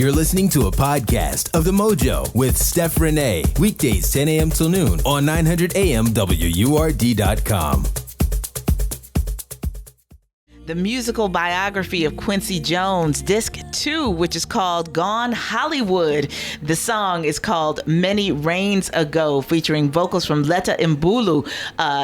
You're listening to a podcast of The Mojo with Steph Renee. Weekdays 10 a.m. till noon on 900 AM WURD.com. The musical biography of Quincy Jones, Disc 2, which is called Gone Hollywood. The song is called Many Rains Ago, featuring vocals from Letta Mbulu.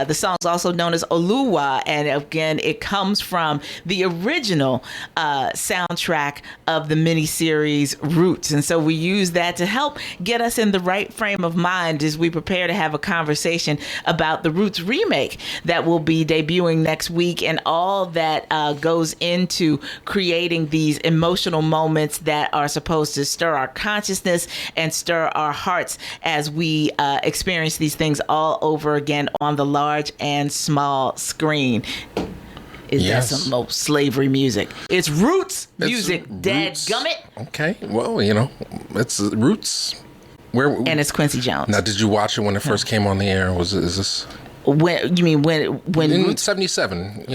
The song is also known as Oluwa, and again, it comes from the original soundtrack of the miniseries Roots. And so we use that to help get us in the right frame of mind as we prepare to have a conversation about the Roots remake that will be debuting next week, and all that goes into creating these emotional moments that are supposed to stir our consciousness and stir our hearts as we experience these things all over again on the large and small screen. Is that some old slavery music? It's Roots music, dadgummit. Okay, well, it's Roots. And it's Quincy Jones. Now, did you watch it when it first came on the air? Is this... When in Roots? 77,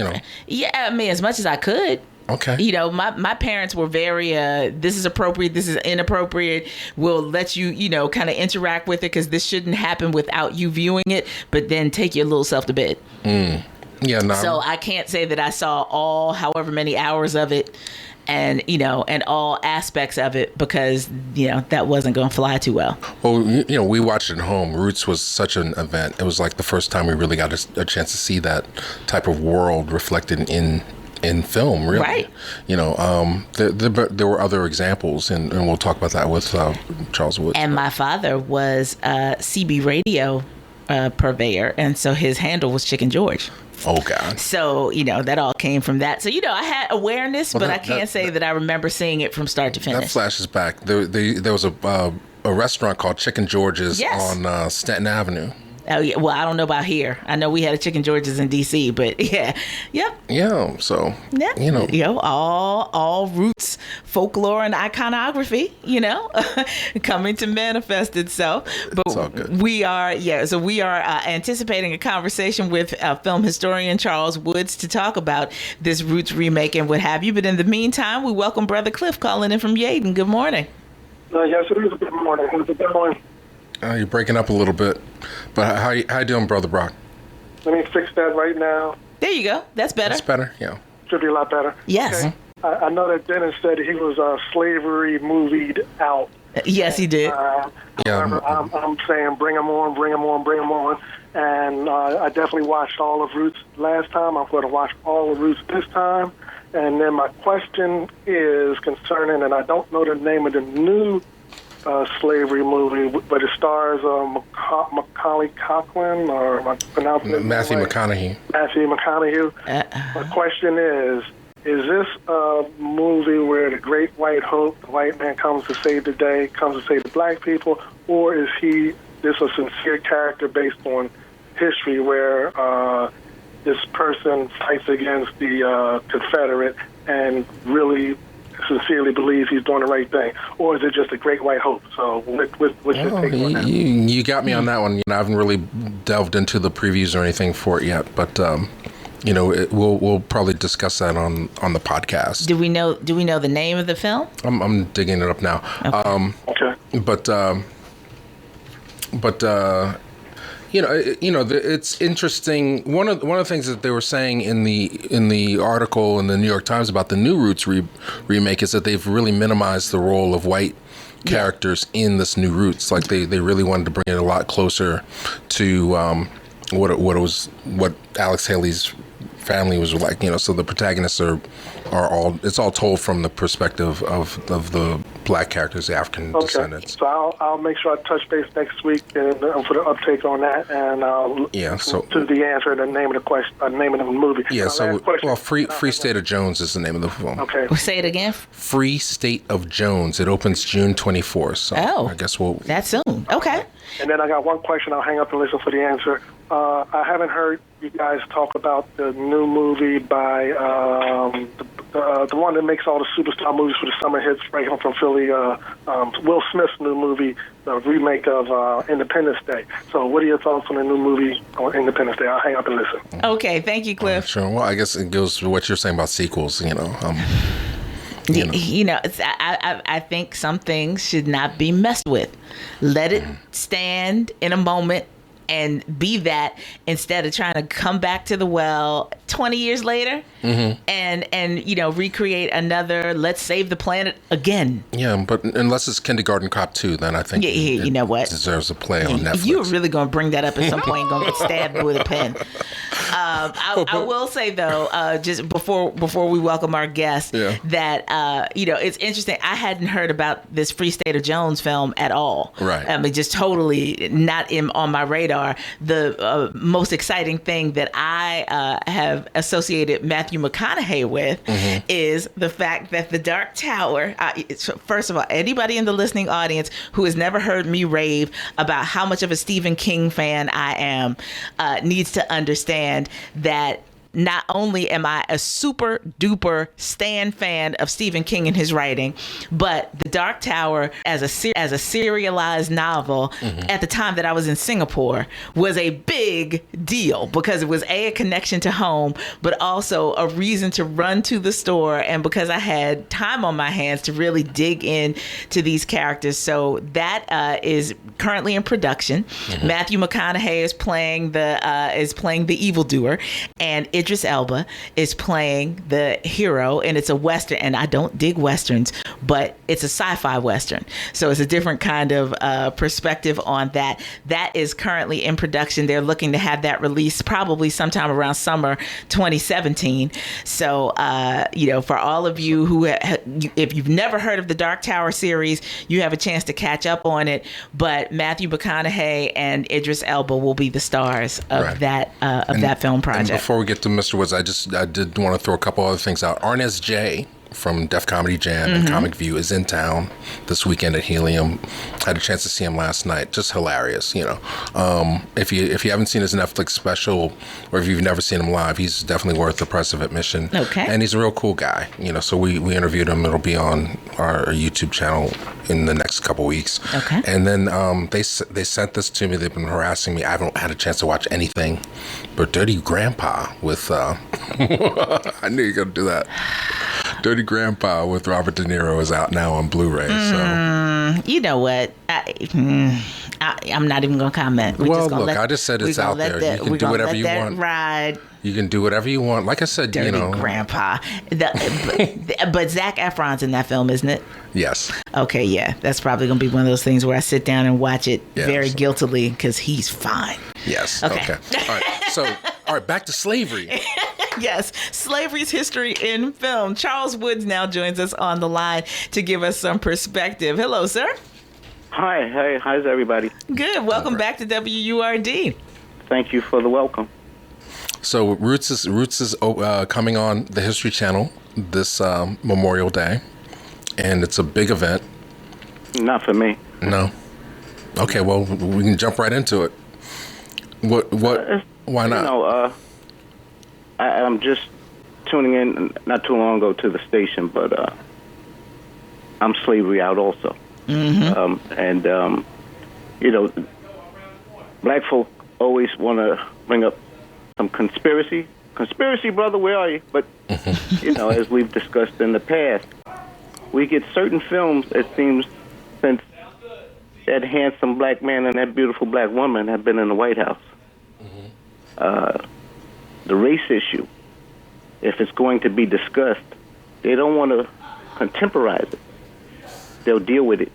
Yeah, I mean, as much as I could. Okay. My parents were very, this is appropriate, this is inappropriate. We'll let you, kind of interact with it because this shouldn't happen without you viewing it, but then take your little self to bed. Yeah, no. So I can't say that I saw all however many hours of it and all aspects of it because, that wasn't going to fly too well. Well, we watched it at home. Roots was such an event. It was like the first time we really got a chance to see that type of world reflected in film, really. Right. There were other examples, and we'll talk about that with Charles Woods. And my father was a CB radio purveyor, and so his handle was Chicken George. Oh, God. So, that all came from that. So, I had awareness, but I can't say that I remember seeing it from start to finish. That flashes back. There was a restaurant called Chicken George's on Staten Avenue. Oh, yeah. Well, I don't know about here. I know we had a Chicken George's in D.C., but yeah. Yep. Yeah. So, all roots, folklore, and iconography, coming to manifest itself. But it's all good. We are anticipating a conversation with film historian Charles Woods to talk about this Roots remake and what have you. But in the meantime, we welcome Brother Cliff calling in from Yaden. Good morning. Yes, it is a good morning. How's it going? You're breaking up a little bit, but how you doing, Brother Brock? Let me fix that right now. There you go. That's better. That's better, yeah. Should be a lot better. Yes. Okay. I know that Dennis said he was slavery movied out. Yes, he did. I'm saying bring him on, bring him on, bring him on. And I definitely watched all of Roots last time. I'm going to watch all of Roots this time. And then my question is concerning, and I don't know the name of the new slavery movie, but it stars Macaulay Culkin, or am I pronouncing it? Matthew McConaughey. Matthew McConaughey. My question is this a movie where the great white hope, the white man comes to save the day, comes to save the black people, or is this a sincere character based on history where this person fights against the Confederate and really sincerely believes he's doing the right thing, or is it just a great white hope? So what's your take on that? You got me on that one. I haven't really delved into the previews or anything for it yet, but we'll probably discuss that on the podcast. Do we know the name of the film? I'm digging it up now. Okay. It's interesting. One of the things that they were saying in the article in the New York Times about the new Roots remake is that they've really minimized the role of white characters in this new Roots. Like they really wanted to bring it a lot closer to what Alex Haley's family was like. So the protagonists are all told from the perspective of the black characters, the African descendants. So I'll make sure I touch base next week and for the uptake on that, and to the answer, the name of the question, name of the movie. Yeah. Free State of Jones is the name of the film. Okay. We'll say it again. Free State of Jones. It opens June 24th. So I guess that's soon. Okay. And then I got one question. I'll hang up and listen for the answer. I haven't heard you guys talk about the new movie by the one that makes all the superstar movies for the summer hits right here from Philly, Will Smith's new movie, the remake of Independence Day. So what are your thoughts on the new movie on Independence Day? I'll hang up and listen. Okay, thank you, Cliff. Sure. Well, I guess it goes to what you're saying about sequels, You know, I think some things should not be messed with. Let it stand in a moment and be that, instead of trying to come back to the well 20 years later and you know, recreate another let's save the planet again. Yeah, but unless it's Kindergarten Cop 2, then I think you know what, deserves a play on Netflix. You're really going to bring that up at some point and going to get stabbed with a pen. I will say, though, just before we welcome our guest, that, you know, it's interesting. I hadn't heard about this Free State of Jones film at all. Right. I mean, just totally not on my radar. The most exciting thing that I have associated Matthew McConaughey with is the fact that The Dark Tower, first of all, anybody in the listening audience who has never heard me rave about how much of a Stephen King fan I am needs to understand that not only am I a super duper stan fan of Stephen King and his writing, but The Dark Tower as a serialized novel at the time that I was in Singapore was a big deal, because it was a connection to home, but also a reason to run to the store, and because I had time on my hands to really dig in to these characters. So that is currently in production. Matthew McConaughey is playing the evildoer, and Idris Elba is playing the hero, and it's a Western, and I don't dig Westerns, but it's a sci-fi Western. So it's a different kind of perspective on that. That is currently in production. They're looking to have that released probably sometime around summer 2017. So, you know, for all of you who, if you've never heard of the Dark Tower series, you have a chance to catch up on it. But Matthew McConaughey and Idris Elba will be the stars of that film project. And before we get to Mr. Woods, I did want to throw a couple other things out. Arnez J from Def Comedy Jam and Comic View is in town this weekend at Helium. I had a chance to see him last night. Just hilarious, you know. If you haven't seen his Netflix special, or if you've never seen him live, he's definitely worth the price of admission. Okay. And he's a real cool guy, you know. So we interviewed him. It'll be on our YouTube channel in the next couple weeks. Okay. And then they sent this to me. They've been harassing me. I haven't had a chance to watch anything but Dirty Grandpa with I knew you were gonna do that. Dirty Grandpa with Robert De Niro is out now on Blu-ray. So you know what? I'm not even going to comment. I just said it's out there. You can do whatever you want. Ride. You can do whatever you want. Like I said, Dirty you know. Grandpa. But Zac Efron's in that film, isn't it? Yes. Okay, yeah. That's probably going to be one of those things where I sit down and watch it very guiltily because he's fine. Yes. Okay. All right. So, back to slavery. Yes, slavery's history in film. Charles Woods now joins us on the line to give us some perspective. Hello, sir. Hi. Hey, how's everybody? Good. Welcome back to WURD. Thank you for the welcome. So Roots is coming on the History Channel this Memorial Day, and it's a big event. Not for me. No. Okay, well, we can jump right into it. What? Why not? You know, I'm just tuning in not too long ago to the station, but I'm slavery out also. And you know, black folk always want to bring up some conspiracy, brother, where are you? But you know, as we've discussed in the past, we get certain films, it seems, since that handsome black man and that beautiful black woman have been in the White House. The race issue, if it's going to be discussed, they don't want to contemporize it. They'll deal with it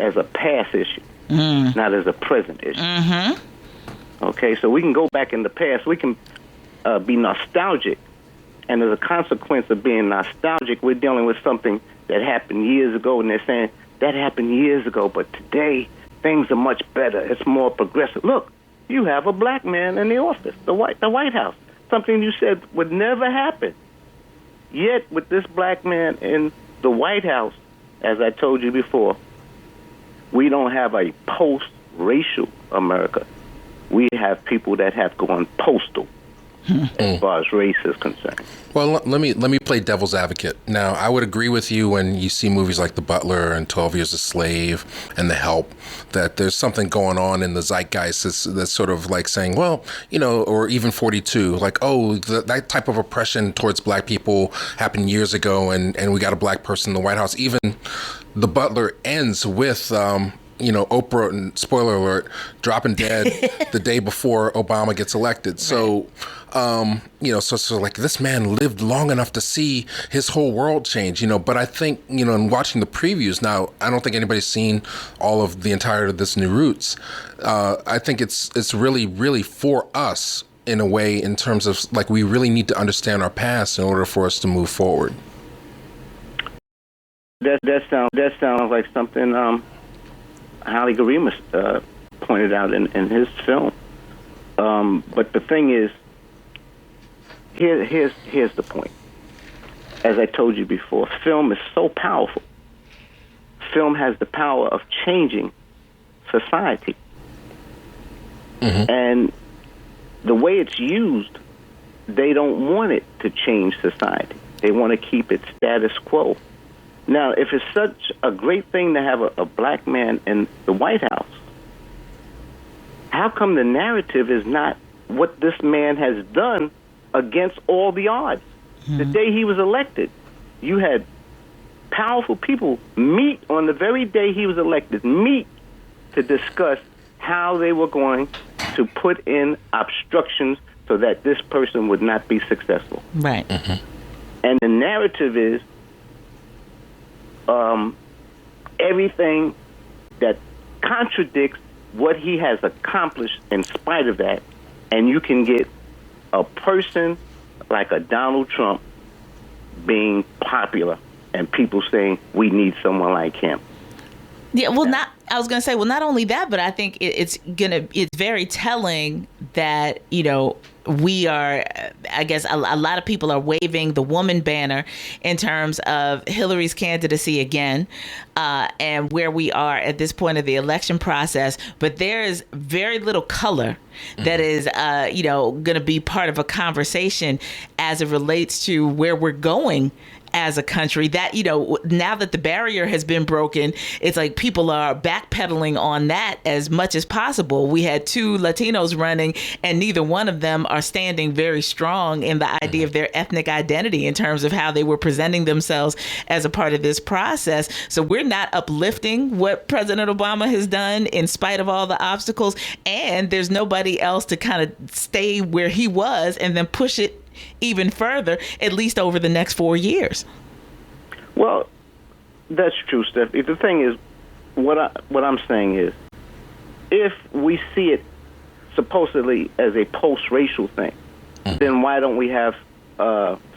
as a past issue, not as a present issue. Okay, so we can go back in the past. We can be nostalgic. And as a consequence of being nostalgic, we're dealing with something that happened years ago, and they're saying, that happened years ago, but today things are much better. It's more progressive. Look, you have a black man in the office, the White House, something you said would never happen. Yet, with this black man in the White House, as I told you before, we don't have a post-racial America. We have people that have gone postal. as far as race is concerned. Well, let me play devil's advocate. Now, I would agree with you when you see movies like The Butler and 12 Years a Slave and The Help, that there's something going on in the zeitgeist that's sort of like saying, well, or even 42, like, that type of oppression towards black people happened years ago, and we got a black person in the White House. Even The Butler ends with Oprah, and spoiler alert, dropping dead the day before Obama gets elected. So, so like this man lived long enough to see his whole world change, but I think, in watching the previews now, I don't think anybody's seen all of the entirety of this New Roots. I think it's really, really for us in a way, in terms of like, we really need to understand our past in order for us to move forward. That sounds like something, Haile Gerima pointed out in his film. But the thing is, here's the point. As I told you before, film is so powerful. Film has the power of changing society. Mm-hmm. And the way it's used, they don't want it to change society. They want to keep it status quo. Now, if it's such a great thing to have a black man in the White House, how come the narrative is not what this man has done against all the odds? Mm-hmm. The day he was elected, you had powerful people meet on the very day he was elected, meet to discuss how they were going to put in obstructions so that this person would not be successful. Right. Mm-hmm. And the narrative is, everything that contradicts what he has accomplished in spite of that, and you can get a person like a Donald Trump being popular and people saying we need someone like him. Yeah, well, I was going to say, well, not only that, but I think it's very telling that, we are, I guess, a lot of people are waving the woman banner in terms of Hillary's candidacy again, and where we are at this point of the election process. But there is very little color that is, going to be part of a conversation as it relates to where we're going as a country. That, now that the barrier has been broken, it's like people are backpedaling on that as much as possible. We had 2 Latinos running, and neither one of them are standing very strong in the idea of their ethnic identity in terms of how they were presenting themselves as a part of this process. So we're not uplifting what President Obama has done in spite of all the obstacles, and there's nobody else to kind of stay where he was and then push it even further, at least over the next 4 years. Well, that's true, Steph. The thing is, what I'm saying is, if we see it supposedly as a post-racial thing, then why don't we have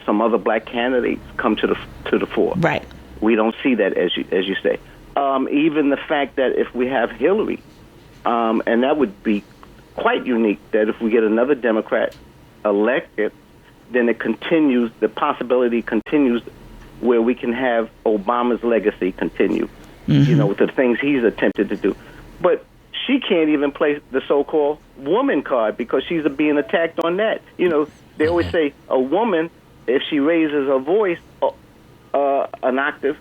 some other black candidates come to the fore? Right. We don't see that, as you say. Even the fact that if we have Hillary, and that would be quite unique, that if we get another Democrat elected, then the possibility continues where we can have Obama's legacy continue, with the things he's attempted to do. But she can't even play the so-called woman card because she's being attacked on that. They always say a woman, if she raises her voice an octave,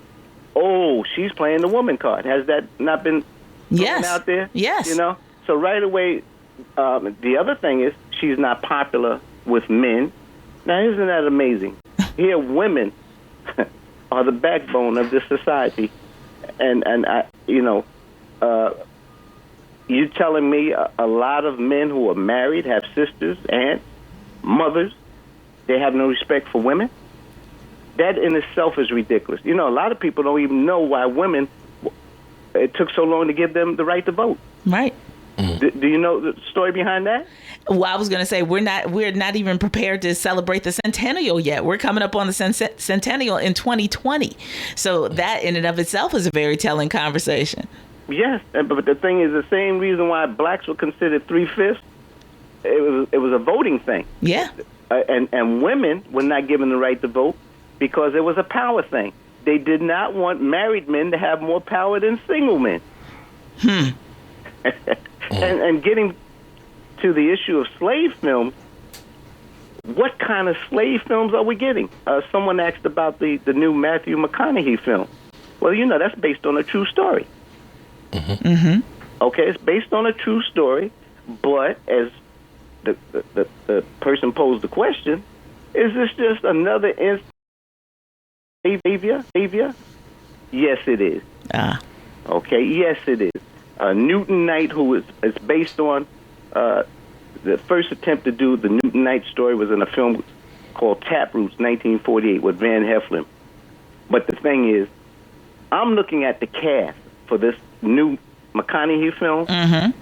she's playing the woman card. Has that not been thrown out there? Yes. So right away, the other thing is she's not popular with men. Now, isn't that amazing? Here, women are the backbone of this society, and you telling me a lot of men who are married have sisters, aunts, mothers, they have no respect for women? That in itself is ridiculous. A lot of people don't even know why women, it took so long to give them the right to vote. Right. Do you know the story behind that? Well, I was going to say we're not even prepared to celebrate the centennial yet. We're coming up on the centennial in 2020. So that in and of itself is a very telling conversation. Yes, but the thing is, the same reason why blacks were considered 3/5, it was a voting thing. Yeah. And women were not given the right to vote because it was a power thing. They did not want married men to have more power than single men. And getting to the issue of slave films, what kind of slave films are we getting? Someone asked about the new Matthew McConaughey film. Well, that's based on a true story. Mm-hmm. Mm-hmm. Okay, it's based on a true story, but as the person posed the question, is this just another instance of savior? Yes, it is. Okay, yes, it is. Newton Knight, who is based on the first attempt to do the Newton Knight story was in a film called Taproots, 1948, with Van Heflin. But the thing is, I'm looking at the cast for this new McConaughey film, Mm-hmm.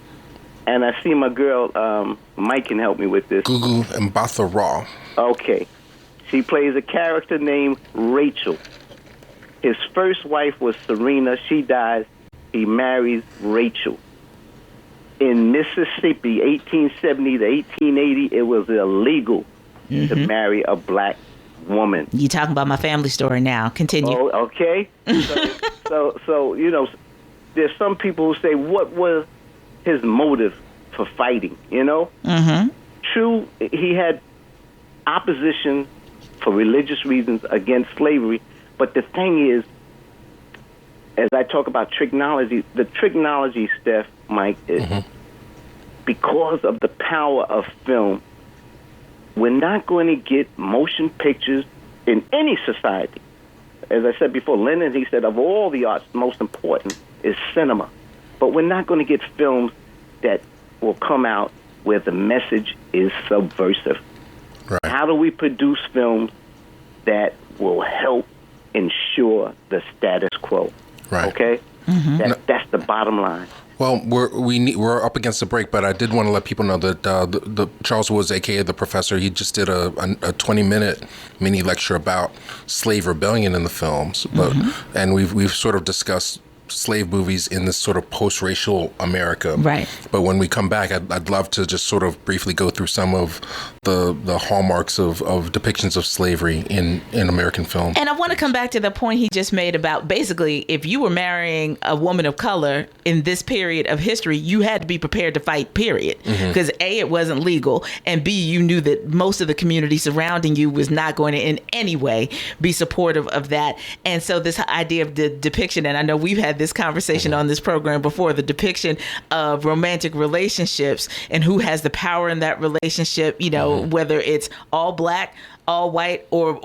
and I see my girl, Mike can help me with this. Gugu Mbatha Raw. Okay. She plays a character named Rachel. His first wife was Serena. She dies. He marries Rachel. In Mississippi, 1870 to 1880, it was illegal to marry a black woman. You talking about my family story now. Continue. Oh, okay. So there's some people who say, what was his motive for fighting, Mm-hmm. True, he had opposition for religious reasons against slavery, but the thing is, as I talk about tricknology, the tricknology, Steph, Mike, is because of the power of film, we're not going to get motion pictures in any society. As I said before, Lenin, he said, of all the arts, the most important is cinema. But we're not going to get films that will come out where the message is subversive. Right. How do we produce films that will help ensure the status quo? Right. Okay? That's the bottom line. Well, we're up against the break, but I did want to let people know that the Charles Woods, aka the Professor, he just did a 20-minute mini lecture about slave rebellion in the films, and we've sort of discussed slave movies in this sort of post-racial America. Right. But when we come back, I'd love to just sort of briefly go through some of the hallmarks of depictions of slavery in American film. And I want to come back to the point he just made about basically if you were marrying a woman of color in this period of history, you had to be prepared to fight, period. Because A, it wasn't legal, and B, you knew that most of the community surrounding you was not going to in any way be supportive of that. And so this idea of the depiction, and I know we've had this conversation on this program before, the depiction of romantic relationships and who has the power in that relationship, whether it's all black, all white, or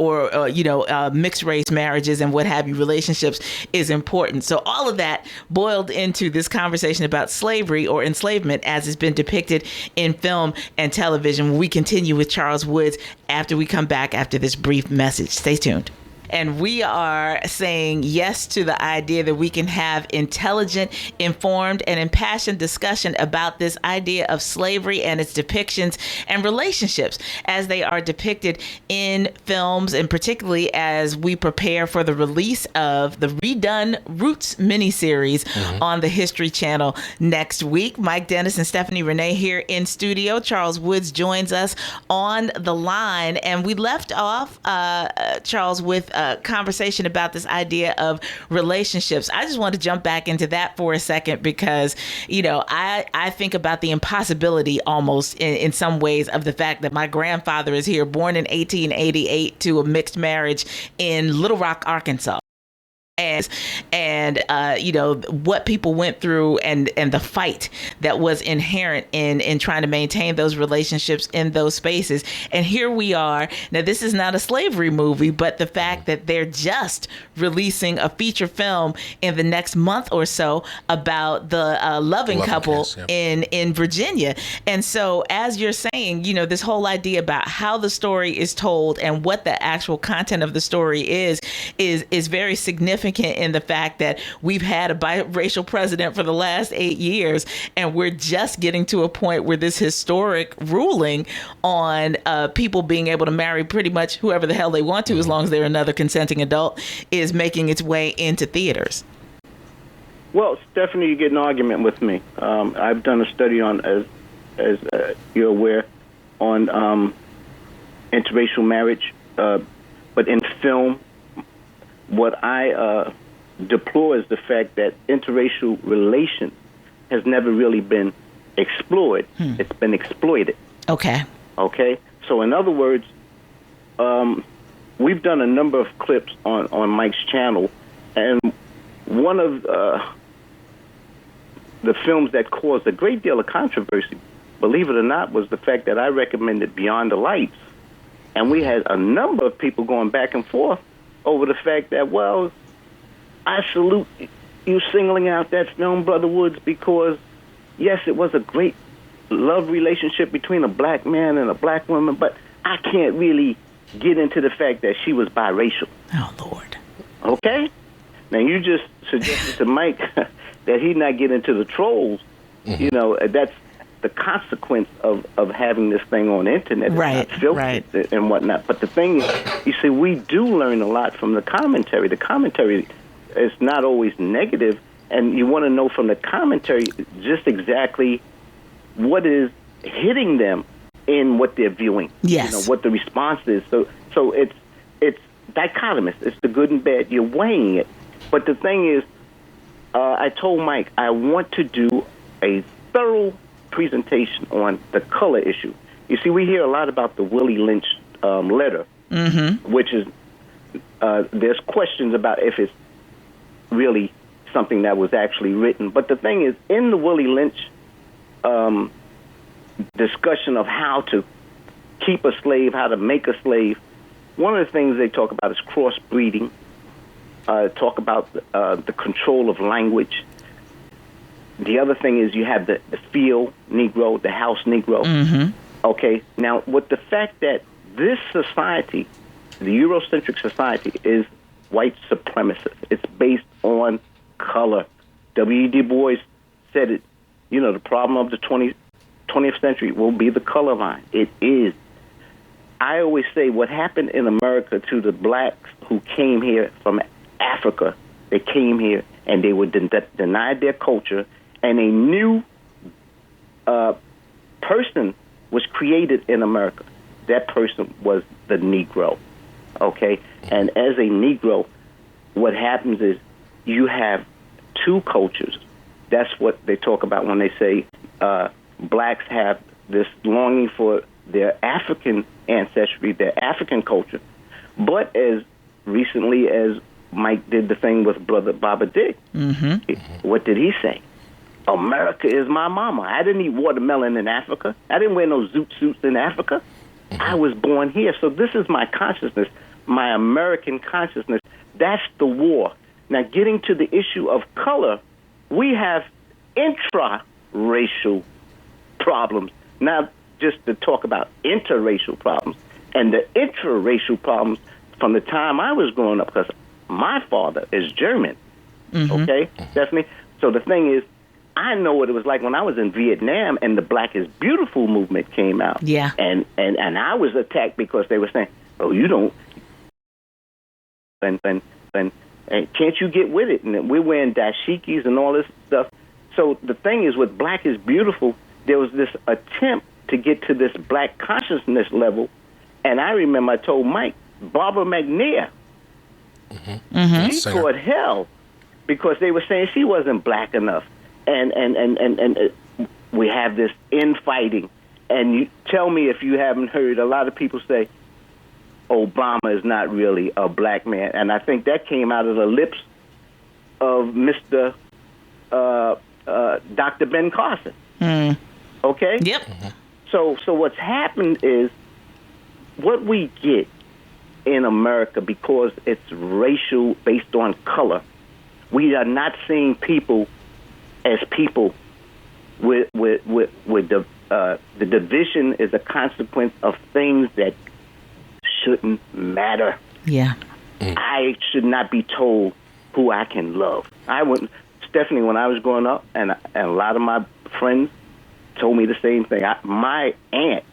mixed race marriages and what have you, relationships is important. So all of that boiled into this conversation about slavery or enslavement as it's been depicted in film and television. We continue with Charles Woods after we come back after this brief message. Stay tuned. And we are saying yes to the idea that we can have intelligent, informed, and impassioned discussion about this idea of slavery and its depictions and relationships as they are depicted in films, and particularly as we prepare for the release of the redone Roots miniseries on the History Channel next week. Mike Dennis and Stephanie Renee here in studio. Charles Woods joins us on the line, and we left off, Charles, with conversation about this idea of relationships. I just want to jump back into that for a second because, I think about the impossibility almost in some ways of the fact that my grandfather is here, born in 1888 to a mixed marriage in Little Rock, Arkansas. And what people went through and the fight that was inherent in trying to maintain those relationships in those spaces. And here we are. Now, this is not a slavery movie, but the fact that they're just releasing a feature film in the next month or so about the loving couple case, yeah. in Virginia. And so as you're saying, this whole idea about how the story is told and what the actual content of the story is very significant in the fact that we've had a biracial president for the last 8 years, and we're just getting to a point where this historic ruling on people being able to marry pretty much whoever the hell they want to, as long as they're another consenting adult, is making its way into theaters. Well, Stephanie, you get an argument with me. I've done a study on, as you're aware, on interracial marriage, but in film, what I deplore is the fact that interracial relations has never really been explored. It's been exploited. Okay. So in other words, we've done a number of clips on Mike's channel, and one of the films that caused a great deal of controversy, believe it or not, was the fact that I recommended Beyond the Lights. And we had a number of people going back and forth over the fact that, well, I salute you singling out that film, Brother Woods, because, yes, it was a great love relationship between a black man and a black woman, but I can't really get into the fact that she was biracial. Oh, Lord. Okay? Now, you just suggested to Mike that he not get into the trolls. You know, that's the consequence of having this thing on the internet. Right, filtered and whatnot. But the thing is, you see, we do learn a lot from the commentary. The commentary is not always negative, and you want to know from the commentary just exactly what is hitting them in what they're viewing. Yes. You know, what the response is. So it's dichotomous. It's the good and bad. You're weighing it. But the thing is, I told Mike I want to do a thorough presentation on the color issue. You see, we hear a lot about the Willie Lynch letter, which is there's questions about if it's really something that was actually written. But the thing is, in the Willie Lynch discussion of how to keep a slave, how to make a slave, one of the things they talk about is crossbreeding, talk about the control of language. The other thing is you have the field Negro, the house Negro. Okay, now with the fact that this society, the Eurocentric society, is white supremacist. It's based on color. W.E. Du Bois said it, you know, the problem of the 20th century will be the color line. It is. I always say what happened in America to the blacks who came here from Africa, they came here and they were denied their culture, and a new person was created in America. That person was the Negro, okay? And as a Negro, what happens is you have two cultures. That's what they talk about when they say blacks have this longing for their African ancestry, their African culture. But as recently as Mike did the thing with Brother Baba Dick, what did he say? America is my mama. I didn't eat watermelon in Africa. I didn't wear no zoot suits in Africa. I was born here. So this is my consciousness, my American consciousness. That's the war. Now, getting to the issue of color, we have intra-racial problems, not just to talk about interracial problems. And the intra-racial problems from the time I was growing up, because my father is German, okay? That's me. So the thing is, I know what it was like when I was in Vietnam and the Black is Beautiful movement came out. Yeah. And I was attacked because they were saying, oh, you don't, and can't you get with it? And we're wearing dashikis and all this stuff. So the thing is, with Black is Beautiful, there was this attempt to get to this black consciousness level. And I remember I told Mike, Barbara McNair, she caught hell because they were saying she wasn't black enough. And we have this infighting. And you tell me if you haven't heard, a lot of people say, Obama is not really a black man. And I think that came out of the lips of Mr. Dr. Ben Carson. Okay? Yep. So what's happened is what we get in America, because it's racial based on color, we are not seeing people as people. With the division is a consequence of things that shouldn't matter. Yeah. I should not be told who I can love. Stephanie, when I was growing up, and a lot of my friends told me the same thing. My aunt,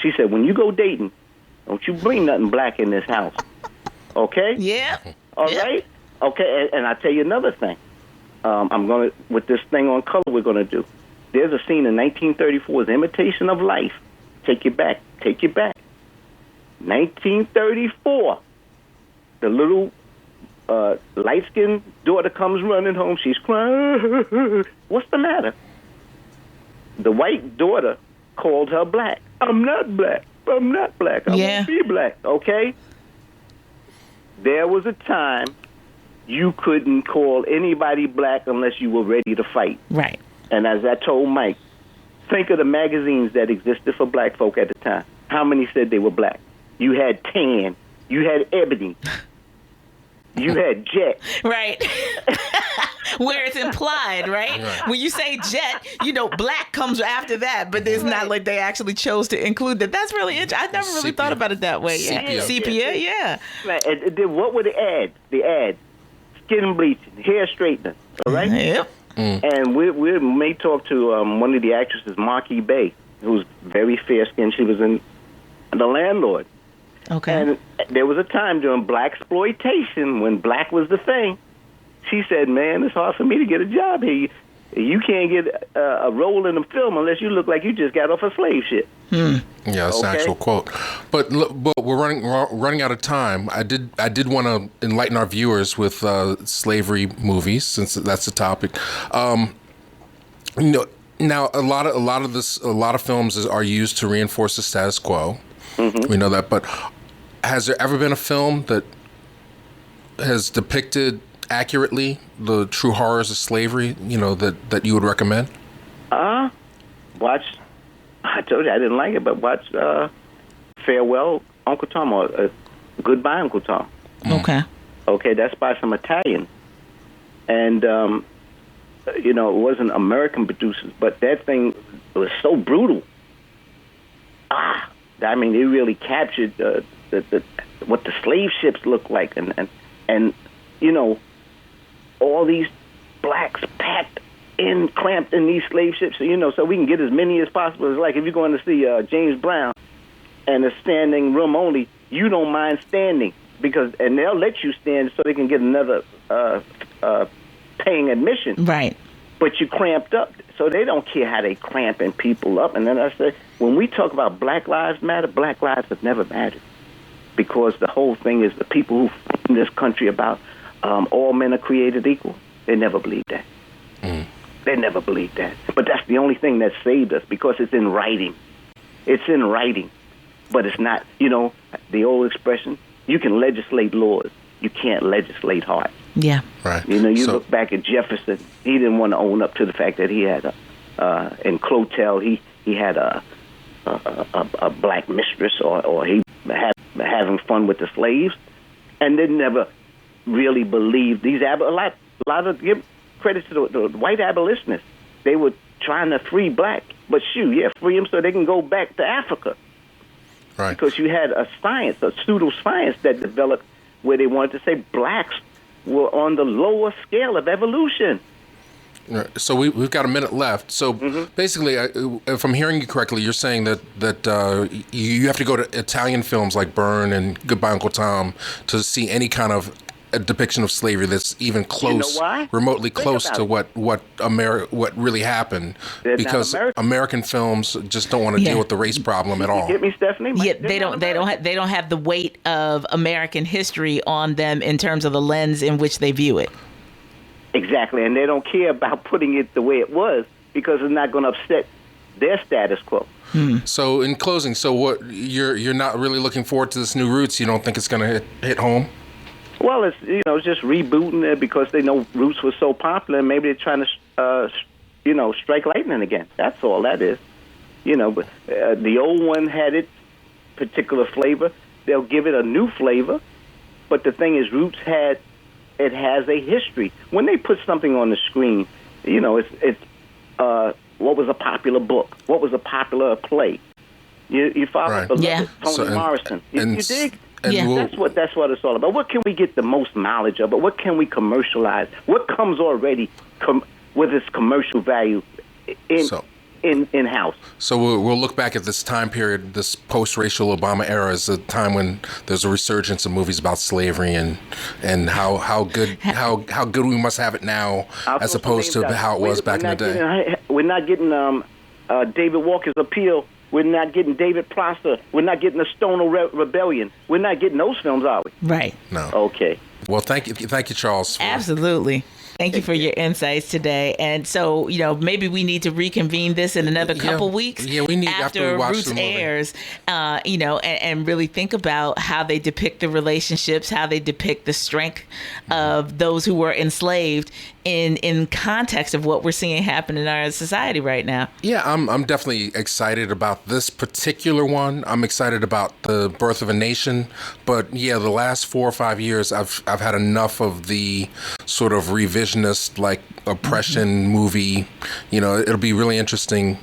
she said, when you go dating, don't you bring nothing black in this house. Okay? Yeah. All right? Okay, and I'll tell you another thing. With this thing on color we're going to do. There's a scene in 1934's Imitation of Life. Take you back. 1934. The little light-skinned daughter comes running home. She's crying. What's the matter? The white daughter called her black. I'm not black. I'm not black. I won't be black. Okay? There was a time you couldn't call anybody black unless you were ready to fight. Right. And as I told Mike, think of the magazines that existed for black folk at the time. How many said they were black? You had Tan. You had Ebony. You had Jet. Right. Where it's implied, right? When you say Jet, black comes after that, but it's not like they actually chose to include that. That's really interesting. I never really thought about it that way. Yeah. Sepia, yeah. Right. And then what were the ads? The ads. Skin bleaching, hair straightening, all right? Yep. And we may talk to one of the actresses, Marquis Bay, who's very fair-skinned. She was in The Landlord. Okay. And there was a time during black exploitation when black was the thing. She said, man, it's hard for me to get a job here. You can't get a role in a film unless you look like you just got off a slave ship. Yeah, that's an actual quote. But we're running out of time. I did want to enlighten our viewers with slavery movies, since that's the topic. Now a lot of films are used to reinforce the status quo. Mm-hmm. We know that, but has there ever been a film that has depicted accurately the true horrors of slavery, that you would recommend? Watch, I told you I didn't like it, but watch Farewell, Uncle Tom, or Goodbye, Uncle Tom. Okay. Okay, that's by some Italians. And, it wasn't American producers, but that thing was so brutal. I mean, they really captured what the slave ships looked like, and all these blacks packed in, clamped in these slave ships, so we can get as many as possible. It's like if you're going to see James Brown and a standing room only, you don't mind standing and they'll let you stand so they can get another paying admission. Right. But you cramped up, so they don't care how they cramping people up. And then I said, when we talk about Black Lives Matter, Black lives have never mattered, because the whole thing is the people who in this country about all men are created equal. They never believed that. They never believed that. But that's the only thing that saved us, because it's in writing. It's in writing, but it's not. The old expression: you can legislate laws, you can't legislate hearts. Yeah. Right. Look back at Jefferson. He didn't want to own up to the fact that he had in Clotel, he had a black mistress, or he had having fun with the slaves, and they never really believed these a lot of give credit to the white abolitionists. They were trying to free black, but free them so they can go back to Africa. Right. Because you had a pseudoscience that developed where they wanted to say blacks were on the lower scale of evolution. So we've got a minute left. So basically, if I'm hearing you correctly, you're saying that you have to go to Italian films like Burn and Goodbye Uncle Tom to see any kind of a depiction of slavery that's even close, remotely close to what really happened. Because American films just don't want to deal with the race problem at all. You get me, Stephanie? Yeah, they don't have the weight of American history on them in terms of the lens in which they view it. Exactly, and they don't care about putting it the way it was, because it's not going to upset their status quo. So, in closing, what you're not really looking forward to this new Roots? You don't think it's going to hit home? Well, it's just rebooting it because they know Roots was so popular, and maybe they're trying to strike lightning again. That's all that is. But the old one had its particular flavor. They'll give it a new flavor, but the thing is, Roots has a history. When they put something on the screen, it's what was a popular book, what was a popular play. You follow? Right. Toni Morrison. You dig? And that's what it's all about. What can we get the most knowledge of? But what can we commercialize? What comes already with its commercial value in house? So we'll look back at this time period, this post-racial Obama era, as a time when there's a resurgence of movies about slavery and how good we must have it now, as opposed to how it was back in the day. We're not getting David Walker's Appeal. We're not getting David Prosser. We're not getting the Stoner Rebellion. We're not getting those films, are we? Right. No. Okay. Well, thank you, Charles. Absolutely. Thank you for your insights today. And so, maybe we need to reconvene this in another couple weeks. Yeah, we need after we watch Roots the movie. airs, and really think about how they depict the relationships, how they depict the strength of those who were enslaved in context of what we're seeing happen in our society right now. Yeah, I'm definitely excited about this particular one. I'm excited about the birth of a nation, but yeah, the last 4 or 5 years, I've had enough of the sort of revisionist, like oppression movie. It'll be really interesting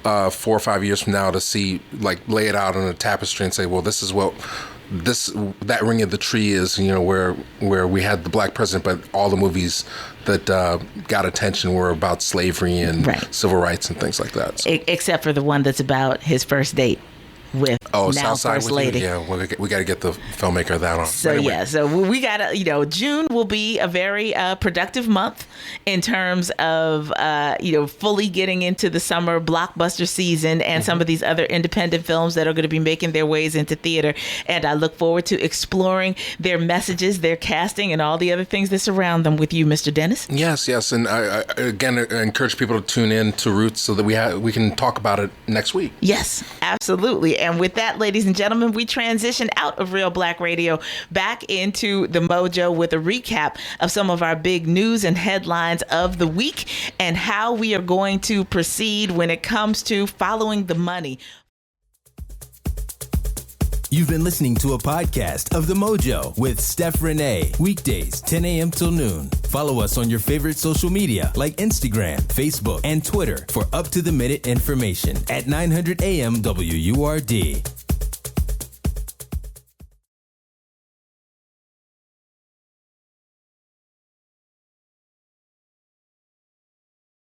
4 or 5 years from now to see, like, lay it out on a tapestry and say, well, this is what that Ring of the Tree is, where we had the black president, but all the movies that got attention were about slavery and civil rights and things like that. So. Except for the one that's about his first date with now Southside First Lady. Yeah, we got to get the filmmaker that on. So anyway. So we got to, June will be a very productive month in terms of, fully getting into the summer blockbuster season and some of these other independent films that are going to be making their ways into theater. And I look forward to exploring their messages, their casting, and all the other things that surround them with you, Mr. Dennis. Yes. And I again encourage people to tune in to Roots so that we can talk about it next week. Yes, absolutely. And with that, ladies and gentlemen, we transition out of Reelblack Radio back into the Mojo with a recap of some of our big news and headlines of the week and how we are going to proceed when it comes to following the money. You've been listening to a podcast of The Mojo with Steph Renee. Weekdays, 10 a.m. till noon. Follow us on your favorite social media like Instagram, Facebook, and Twitter for up-to-the-minute information at 900 AM WURD.